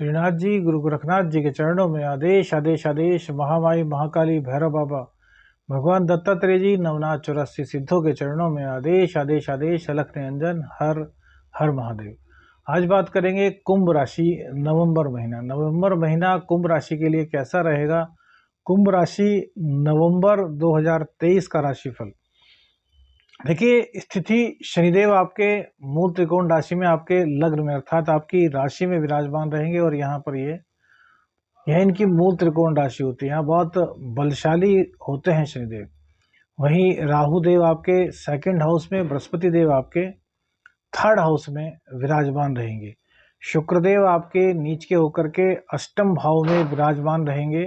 श्रीनाथ जी गुरु गोरखनाथ जी के चरणों में आदेश आदेश आदेश। महामाई महाकाली भैरव बाबा भगवान दत्तात्रेय जी नवनाथ 84 सिद्धों के चरणों में आदेश आदेश आदेश। अलख निरंजन हर हर महादेव। आज बात करेंगे कुंभ राशि नवंबर महीना कुंभ राशि के लिए कैसा रहेगा। कुंभ राशि नवंबर 2023 का राशिफल। देखिए, स्थिति शनिदेव आपके मूल त्रिकोण राशि में आपके लग्न में अर्थात आपकी राशि में विराजमान रहेंगे और यहाँ पर यह इनकी मूल त्रिकोण राशि होती है। यहाँ बहुत बलशाली होते हैं शनिदेव। वहीं राहु देव आपके सेकंड हाउस में, बृहस्पति देव आपके थर्ड हाउस में विराजमान रहेंगे। शुक्रदेव आपके नीच के होकर के अष्टम भाव में विराजमान रहेंगे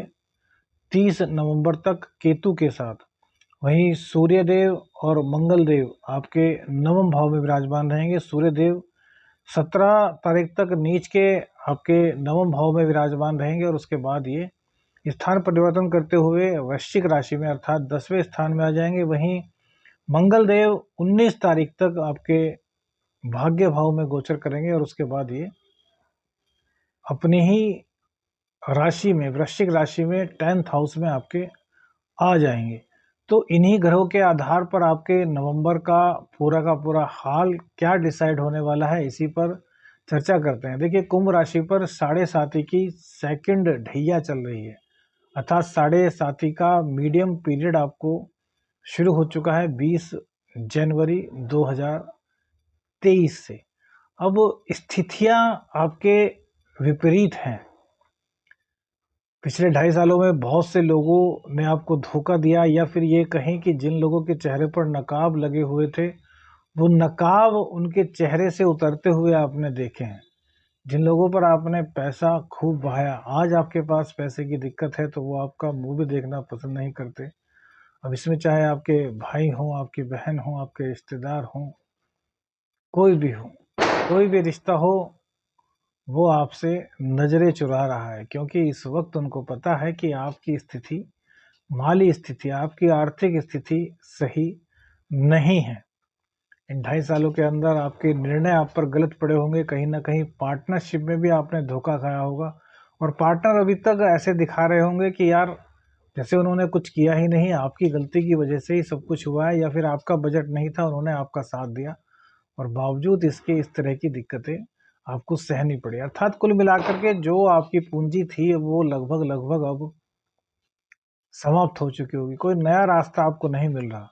30 नवंबर तक केतु के साथ। वहीं सूर्यदेव और मंगल देव आपके नवम भाव में विराजमान रहेंगे। सूर्यदेव 17 तारीख तक नीच के आपके नवम भाव में विराजमान रहेंगे और उसके बाद ये स्थान परिवर्तन करते हुए वृश्चिक राशि में अर्थात 10वें स्थान में आ जाएंगे। वहीं मंगल देव 19 तारीख तक आपके भाग्य भाव में गोचर करेंगे और उसके बाद ये अपनी ही राशि में, वृश्चिक राशि में 10th हाउस में आपके आ जाएंगे। तो इन्हीं ग्रहों के आधार पर आपके नवंबर का पूरा हाल क्या डिसाइड होने वाला है, इसी पर चर्चा करते हैं। देखिए, कुंभ राशि पर 7.5 की सेकंड ढैया चल रही है अर्थात 7.5 का मीडियम पीरियड आपको शुरू हो चुका है 20 जनवरी 2023 से। अब स्थितियां आपके विपरीत हैं। पिछले 2.5 सालों में बहुत से लोगों ने आपको धोखा दिया, या फिर ये कहें कि जिन लोगों के चेहरे पर नकाब लगे हुए थे वो नकाब उनके चेहरे से उतरते हुए आपने देखे हैं। जिन लोगों पर आपने पैसा खूब बहाया, आज आपके पास पैसे की दिक्कत है तो वो आपका मुंह भी देखना पसंद नहीं करते। अब इसमें चाहे आपके भाई हों, आपकी बहन हो, आपके रिश्तेदार हों, कोई भी रिश्ता हो, वो आपसे नजरें चुरा रहा है, क्योंकि इस वक्त उनको पता है कि आपकी स्थिति, माली स्थिति, आपकी आर्थिक स्थिति सही नहीं है। इन 2.5 सालों के अंदर आपके निर्णय आप पर गलत पड़े होंगे। कहीं ना कहीं पार्टनरशिप में भी आपने धोखा खाया होगा और पार्टनर अभी तक ऐसे दिखा रहे होंगे कि यार जैसे उन्होंने कुछ किया ही नहीं, आपकी गलती की वजह से ही सब कुछ हुआ है, या फिर आपका बजट नहीं था, उन्होंने आपका साथ दिया और बावजूद इसके इस तरह की दिक्कतें आपको सहनी पड़ी। अर्थात कुल मिलाकर के जो आपकी पूंजी थी वो लगभग अब समाप्त हो चुकी होगी। कोई नया रास्ता आपको नहीं मिल रहा।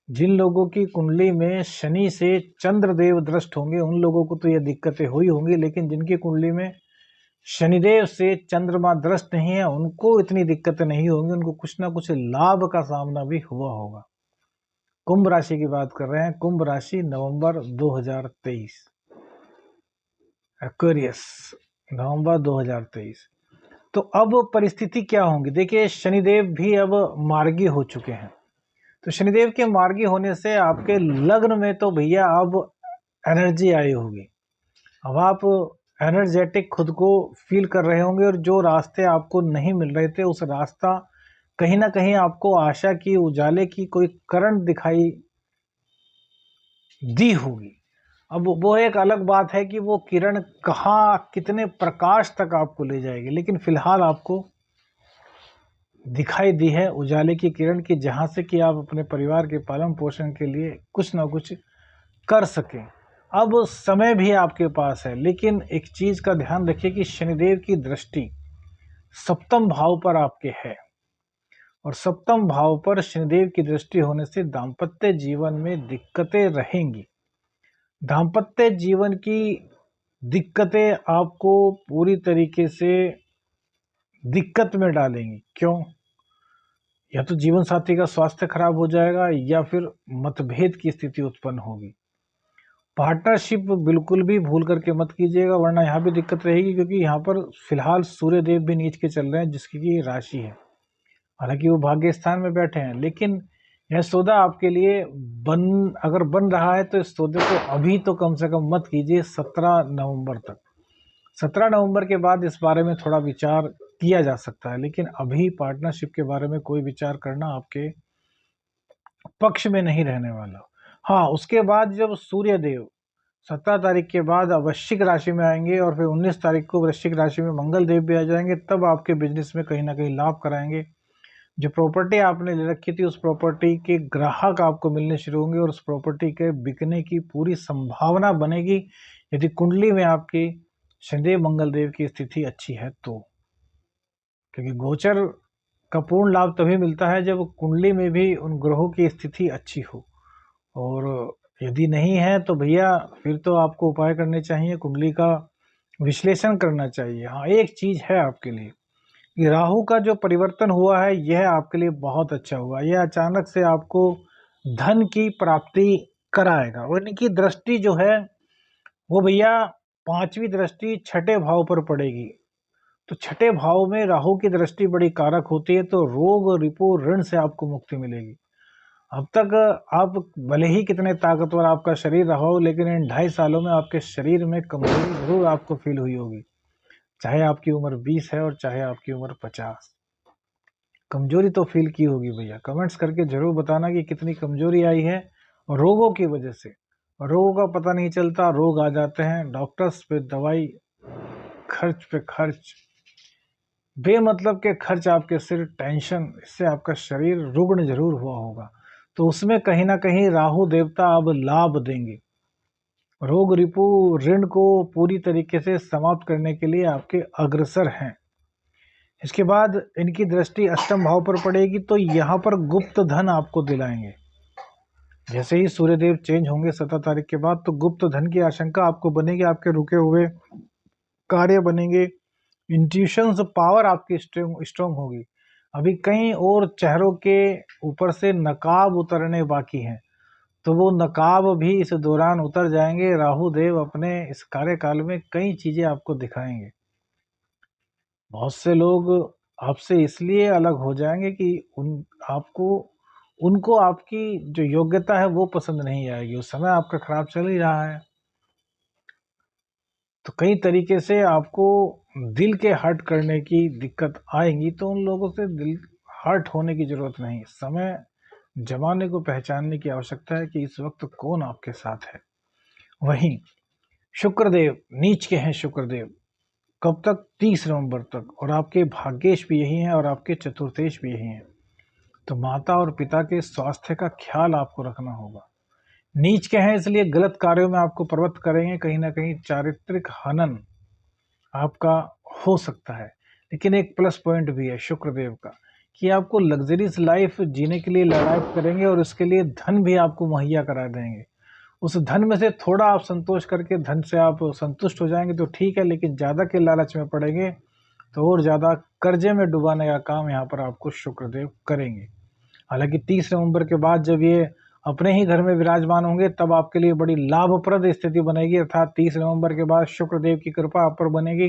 जिन लोगों की कुंडली में शनि से चंद्रदेव दृष्ट होंगे उन लोगों को तो ये दिक्कतें हुई होंगी, लेकिन जिनकी कुंडली में शनिदेव से चंद्रमा दृष्ट नहीं है उनको इतनी दिक्कतें नहीं होंगी। उनको कुछ ना कुछ लाभ का सामना भी हुआ होगा। कुंभ राशि की बात कर रहे हैं। कुंभ राशि नवंबर 2023, एक्वेरियस, नवंबर 2023। तो अब परिस्थिति क्या होंगी। देखिए, शनिदेव भी अब मार्गी हो चुके हैं। तो शनिदेव के मार्गी होने से आपके लग्न में तो भैया अब एनर्जी आई होगी। अब आप एनर्जेटिक खुद को फील कर रहे होंगे और जो रास्ते आपको नहीं मिल रहे थे उस रास्ता कहीं ना कहीं आपको आशा की, उजाले की कोई करंट दिखाई दी होगी। अब वो एक अलग बात है कि वो किरण कहाँ, कितने प्रकाश तक आपको ले जाएगी, लेकिन फिलहाल आपको दिखाई दी है उजाले की किरण की, जहां से कि आप अपने परिवार के पालन पोषण के लिए कुछ ना कुछ कर सकें। अब समय भी आपके पास है, लेकिन एक चीज का ध्यान रखिए कि शनिदेव की दृष्टि सप्तम भाव पर आपके है और सप्तम भाव पर शनिदेव की दृष्टि होने से दाम्पत्य जीवन में दिक्कतें रहेंगी। दाम्पत्य जीवन की दिक्कतें आपको पूरी तरीके से दिक्कत में डालेंगी। क्यों? या तो जीवन साथी का स्वास्थ्य खराब हो जाएगा या फिर मतभेद की स्थिति उत्पन्न होगी। पार्टनरशिप बिल्कुल भी भूल करके मत कीजिएगा, वरना यहाँ भी दिक्कत रहेगी, क्योंकि यहाँ पर फिलहाल सूर्य देव भी नीच के चल रहे हैं जिसकी की राशि है। हालांकि वो भाग्य स्थान में बैठे हैं, लेकिन यह सौदा आपके लिए अगर बन रहा है तो इस सौदे को अभी तो कम से कम मत कीजिए 17 नवंबर तक। 17 नवंबर के बाद इस बारे में थोड़ा विचार किया जा सकता है, लेकिन अभी पार्टनरशिप के बारे में कोई विचार करना आपके पक्ष में नहीं रहने वाला। हाँ, उसके बाद जब 17 तारीख के बाद वृश्चिक राशि में आएंगे और फिर 19 तारीख को वृश्चिक राशि में मंगल देव भी आ जाएंगे, तब आपके बिजनेस में कहीं ना कहीं लाभ कराएंगे। जो प्रॉपर्टी आपने ले रखी थी उस प्रॉपर्टी के ग्राहक आपको मिलने शुरू होंगे और उस प्रॉपर्टी के बिकने की पूरी संभावना बनेगी, यदि कुंडली में आपकी शनिदेव मंगल देव की स्थिति अच्छी है तो। क्योंकि गोचर का पूर्ण लाभ तभी मिलता है जब कुंडली में भी उन ग्रहों की स्थिति अच्छी हो, और यदि नहीं है तो भैया फिर तो आपको उपाय करने चाहिए, कुंडली का विश्लेषण करना चाहिए। हाँ, एक चीज है आपके लिए कि राहु का जो परिवर्तन हुआ है यह आपके लिए बहुत अच्छा हुआ। यह अचानक से आपको धन की प्राप्ति कराएगा, और इनकी दृष्टि जो है वो भैया 5वीं दृष्टि छठे भाव पर पड़ेगी। तो छठे भाव में राहु की दृष्टि बड़ी कारक होती है, तो रोग रिपु ऋण से आपको मुक्ति मिलेगी। अब तक आप भले ही कितने ताकतवर आपका शरीर रहा हो, लेकिन इन 2.5 सालों में आपके शरीर में कमजोरी जरूर आपको फील हुई होगी। चाहे आपकी उम्र 20 है और चाहे आपकी उम्र 50, कमजोरी तो फील की होगी भैया। कमेंट्स करके जरूर बताना कि कितनी कमजोरी आई है रोगों की वजह से। रोगों का पता नहीं चलता, रोग आ जाते हैं, डॉक्टर्स पे दवाई, खर्च पे खर्च, बेमतलब के खर्च आपके सिर, टेंशन, इससे आपका शरीर रुग्ण जरूर हुआ होगा। तो उसमें कहीं ना कहीं राहु देवता अब लाभ देंगे। रोग रिपु ऋण को पूरी तरीके से समाप्त करने के लिए आपके अग्रसर हैं। इसके बाद इनकी दृष्टि अष्टम भाव पर पड़ेगी, तो यहाँ पर गुप्त धन आपको दिलाएंगे। जैसे ही सूर्यदेव चेंज होंगे 17 तारीख के बाद, तो गुप्त धन की आशंका आपको बनेगी, आपके रुके हुए कार्य बनेंगे, इंट्यूशंस पावर आपकी स्ट्रोंग होगी। अभी कई और चेहरों के ऊपर से नकाब उतरने बाकी हैं, तो वो नकाब भी इस दौरान उतर जाएंगे। राहु देव अपने इस कार्यकाल में कई चीजें आपको दिखाएंगे। बहुत से लोग आपसे इसलिए अलग हो जाएंगे कि उनको आपकी जो योग्यता है वो पसंद नहीं आएगी। उस समय आपका खराब चल ही रहा है, तो कई तरीके से आपको दिल के हर्ट करने की दिक्कत आएगी। तो उन लोगों से दिल हर्ट होने की जरूरत नहीं, समय जमाने को पहचानने की आवश्यकता है कि इस वक्त कौन आपके साथ है। वहीं शुक्रदेव नीच के हैं। शुक्रदेव कब तक? 30 नवंबर तक, और आपके भाग्येश भी यही हैं और आपके चतुर्थेश भी यही हैं। तो माता और पिता के स्वास्थ्य का ख्याल आपको रखना होगा। नीच के हैं इसलिए गलत कार्यों में आपको प्रवृत्त करेंगे, कहीं ना कहीं चारित्रिक हनन आपका हो सकता है। लेकिन एक प्लस पॉइंट भी है शुक्रदेव का कि आपको लग्जरीज लाइफ जीने के लिए लड़ाई करेंगे और उसके लिए धन भी आपको मुहैया करा देंगे। उस धन में से थोड़ा आप संतोष करके धन से आप संतुष्ट हो जाएंगे तो ठीक है, लेकिन ज़्यादा के लालच में पड़ेंगे तो और ज़्यादा कर्जे में डुबाने का काम यहाँ पर आपको शुक्रदेव करेंगे। हालांकि 30 नवंबर के बाद जब ये अपने ही घर में विराजमान होंगे तब आपके लिए बड़ी लाभप्रद स्थिति बनेगी, अर्थात 30 नवंबर के बाद शुक्रदेव की कृपा आप पर बनेगी,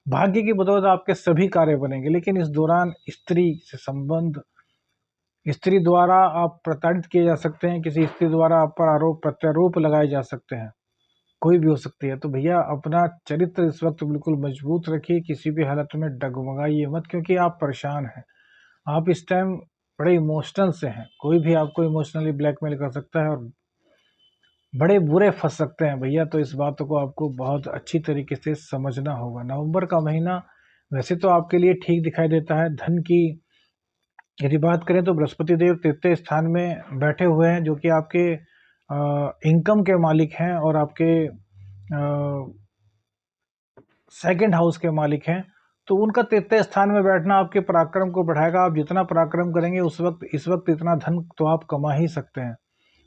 भाग्य की बदौलत आपके सभी कार्य बनेंगे। लेकिन इस दौरान स्त्री से संबंध, स्त्री द्वारा आप प्रताड़ित किए जा सकते हैं, किसी स्त्री द्वारा आप पर आरोप प्रत्यारोप लगाए जा सकते हैं, कोई भी हो सकती है। तो भैया अपना चरित्र इस वक्त बिल्कुल मजबूत रखिए, किसी भी हालत में डगमगाइए मत, क्योंकि आप परेशान हैं। आप इस टाइम बड़े इमोशनल से हैं, कोई भी आपको इमोशनली ब्लैकमेल कर सकता है और बड़े बुरे फंस सकते हैं भैया। तो इस बात को आपको बहुत अच्छी तरीके से समझना होगा। नवंबर का महीना वैसे तो आपके लिए ठीक दिखाई देता है। धन की यदि बात करें तो बृहस्पति देव तृतीय स्थान में बैठे हुए हैं, जो कि आपके इनकम के मालिक हैं और आपके सेकंड हाउस के मालिक हैं। तो उनका तृतीय स्थान में बैठना आपके पराक्रम को बढ़ाएगा। आप जितना पराक्रम करेंगे इस वक्त इतना धन तो आप कमा ही सकते हैं।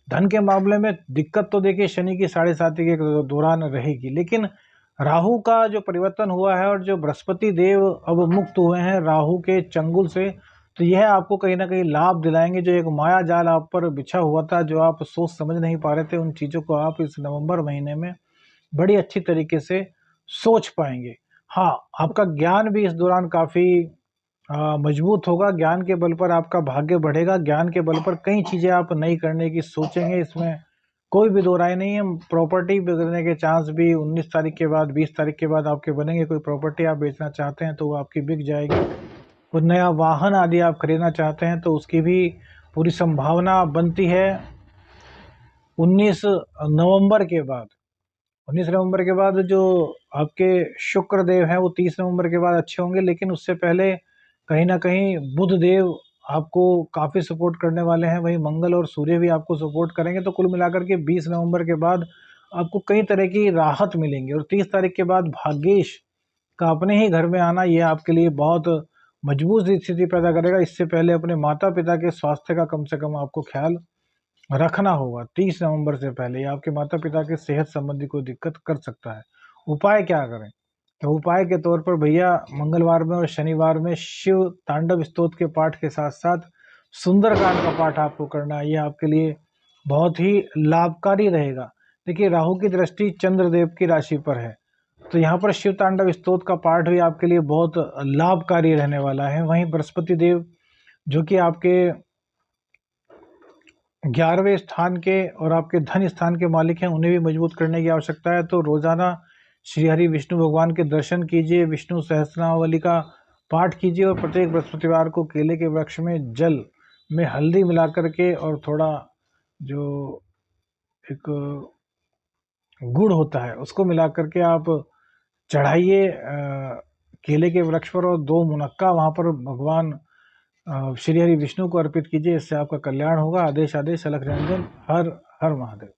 धन के मामले में दिक्कत तो देखिए शनि की 7.5 के दौरान रहेगी, लेकिन राहु का जो परिवर्तन हुआ है और जो बृहस्पति देव अब मुक्त हुए हैं राहु के चंगुल से, तो यह आपको कहीं ना कहीं लाभ दिलाएंगे। जो एक माया जाल आप पर बिछा हुआ था, जो आप सोच समझ नहीं पा रहे थे, उन चीज़ों को आप इस नवंबर महीने में बड़ी अच्छी तरीके से सोच पाएंगे। हाँ, आपका ज्ञान भी इस दौरान काफ़ी मजबूत होगा। ज्ञान के बल पर आपका भाग्य बढ़ेगा, ज्ञान के बल पर कई चीज़ें आप नई करने की सोचेंगे, इसमें कोई भी दो राय नहीं है। प्रॉपर्टी बिकने के चांस भी 19 तारीख के बाद 20 तारीख के बाद आपके बनेंगे। कोई प्रॉपर्टी आप बेचना चाहते हैं तो वो आपकी बिक जाएगी। कोई नया वाहन आदि आप खरीदना चाहते हैं तो उसकी भी पूरी संभावना बनती है 19 नवंबर के बाद। 19 नवंबर के बाद जो आपके शुक्र देव हैं वो 30 नवंबर के बाद अच्छे होंगे, लेकिन उससे पहले कहीं न कहीं बुध देव आपको काफ़ी सपोर्ट करने वाले हैं, वहीं मंगल और सूर्य भी आपको सपोर्ट करेंगे। तो कुल मिलाकर के 20 नवंबर के बाद आपको कई तरह की राहत मिलेंगी और 30 तारीख के बाद भाग्येश का अपने ही घर में आना ये आपके लिए बहुत मजबूत स्थिति पैदा करेगा। इससे पहले अपने माता-पिता के स्वास्थ्य का कम से कम आपको ख़्याल रखना होगा। 30 नवंबर से पहले ये आपके माता-पिता के सेहत संबंधी कोई दिक्कत कर सकता है। उपाय क्या करें? तो उपाय के तौर पर भैया मंगलवार में और शनिवार में शिव तांडव स्तोत्र के पाठ के साथ-साथ सुंदरकांड का पाठ आपको करना है। ये आपके लिए बहुत ही लाभकारी रहेगा। देखिए राहु की दृष्टि चंद्रदेव की राशि पर है, तो यहाँ पर शिव तांडव स्तोत्र का पाठ भी आपके लिए बहुत लाभकारी रहने वाला है। वहीं बृहस्पति देव जो कि आपके 11वें स्थान के और आपके धन स्थान के मालिक हैं, उन्हें भी मजबूत करने की आवश्यकता है। तो रोज़ाना श्री हरि विष्णु भगवान के दर्शन कीजिए, विष्णु सहस्रनामावली का पाठ कीजिए और प्रत्येक बृहस्पतिवार को केले के वृक्ष में जल में हल्दी मिला कर के और थोड़ा जो एक गुड़ होता है उसको मिला कर के आप चढ़ाइए केले के वृक्ष पर और 2 मुनक्का वहाँ पर भगवान श्री हरि विष्णु को अर्पित कीजिए। इससे आपका कल्याण होगा। आदेश आदेश अलख निरंजन। हर हर महादेव।